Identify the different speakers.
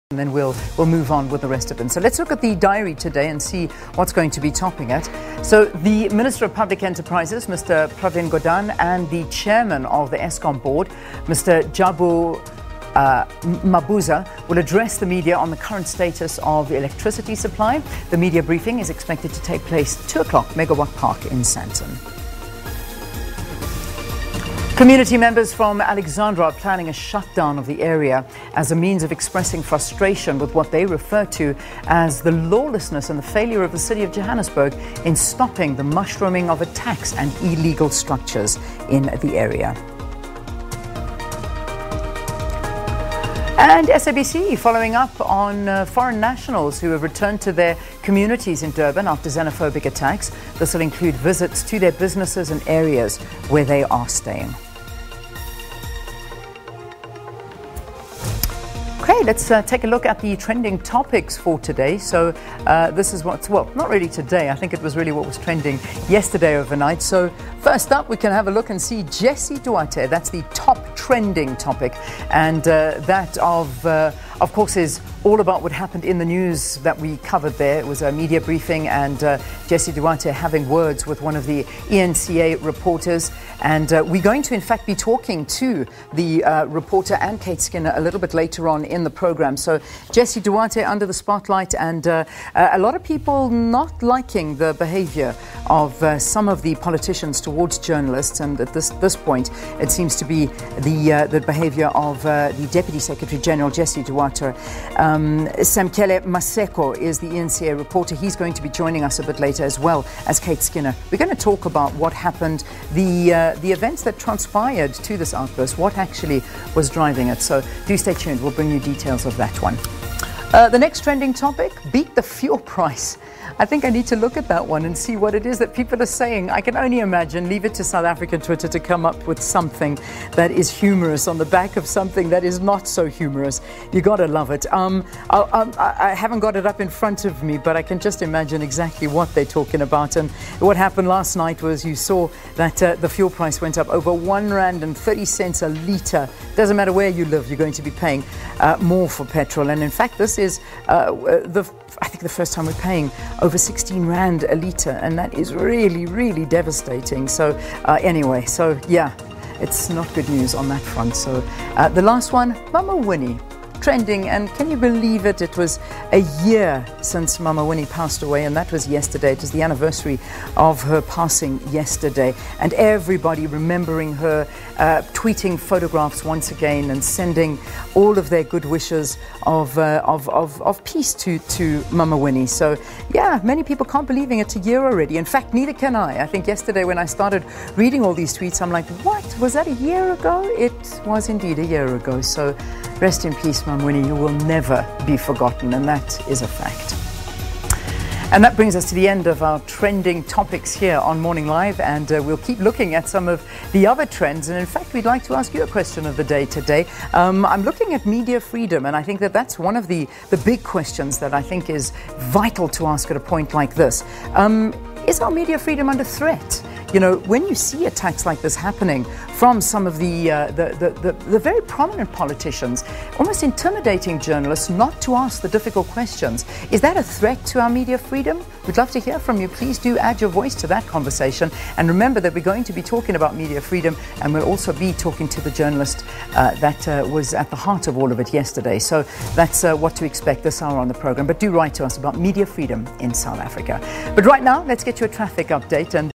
Speaker 1: And then we'll move on with the rest of them. So let's look at the diary today and see what's going to be topping it. So the Minister of Public Enterprises, Mr. Pravin Gordhan, and the Chairman of the Eskom Board, Mr. Jabu Mabuza, will address the media on the current status of electricity supply. The media briefing is expected to take place 2 o'clock, Megawatt Park in Sandton. Community members from Alexandra are planning a shutdown of the area as a means of expressing frustration with what they refer to as the lawlessness and the failure of the city of Johannesburg in stopping the mushrooming of attacks and illegal structures in the area. And SABC following up on foreign nationals who have returned to their communities in Durban after xenophobic attacks. This will include visits to their businesses and areas where they are staying. Okay, let's take a look at the trending topics for today. So this is what's, well, not really today. I think it was really what was trending yesterday overnight. So first up, we can have a look and see Jessie Duarte. That's the top trending topic. And that of course, is all about what happened in the news that we covered there. It was a media briefing and Jessie Duarte having words with one of the ENCA reporters. And we're going to, in fact, be talking to the reporter and Kate Skinner a little bit later on in the program. So Jessie Duarte under the spotlight, and a lot of people not liking the behavior of some of the politicians towards journalists. And at this point, it seems to be the behavior of the Deputy Secretary General, Jessie Duarte. Samkele Maseko is the ENCA reporter. He's going to be joining us a bit later, as well as Kate Skinner. We're going to talk about what happened, the events that transpired to this outburst, what actually was driving it. So do stay tuned. We'll bring you details of that one. The next trending topic, beat the fuel price. I think I need to look at that one and see what it is that people are saying. I can only imagine, leave it to South African Twitter to come up with something that is humorous on the back of something that is not so humorous. You got to love it. I haven't got it up in front of me, but I can just imagine exactly what they're talking about. And what happened last night was you saw that the fuel price went up over R1.30 a litre. Doesn't matter where you live, you're going to be paying more for petrol. And in fact, this is I think the first time we're paying over 16 Rand a litre, and that is really, really devastating. So anyway, so yeah, it's not good news on that front. So the last one, Mama Winnie, trending, and can you believe it? It was a year since Mama Winnie passed away, and that was yesterday. It was the anniversary of her passing yesterday, and everybody remembering her, tweeting photographs once again and sending all of their good wishes of peace to Mama Winnie. So yeah, many people can't believe it's a year already. In fact, neither can I. I think yesterday when I started reading all these tweets, I'm like, what? Was that a year ago? It was indeed a year ago. So rest in peace, Mama Winnie. You will never be forgotten, and that is a fact. And that brings us to the end of our trending topics here on Morning Live, and we'll keep looking at some of the other trends. And in fact, we'd like to ask you a question of the day today. I'm looking at media freedom, and I think that that's one of the big questions that I think is vital to ask at a point like this. Is our media freedom under threat? You know, when you see attacks like this happening from some of the very prominent politicians, almost intimidating journalists not to ask the difficult questions, is that a threat to our media freedom? We'd love to hear from you. Please do add your voice to that conversation. And remember that we're going to be talking about media freedom, and we'll also be talking to the journalist that was at the heart of all of it yesterday. So that's what to expect this hour on the program. But do write to us about media freedom in South Africa. But right now, let's get you a traffic update. And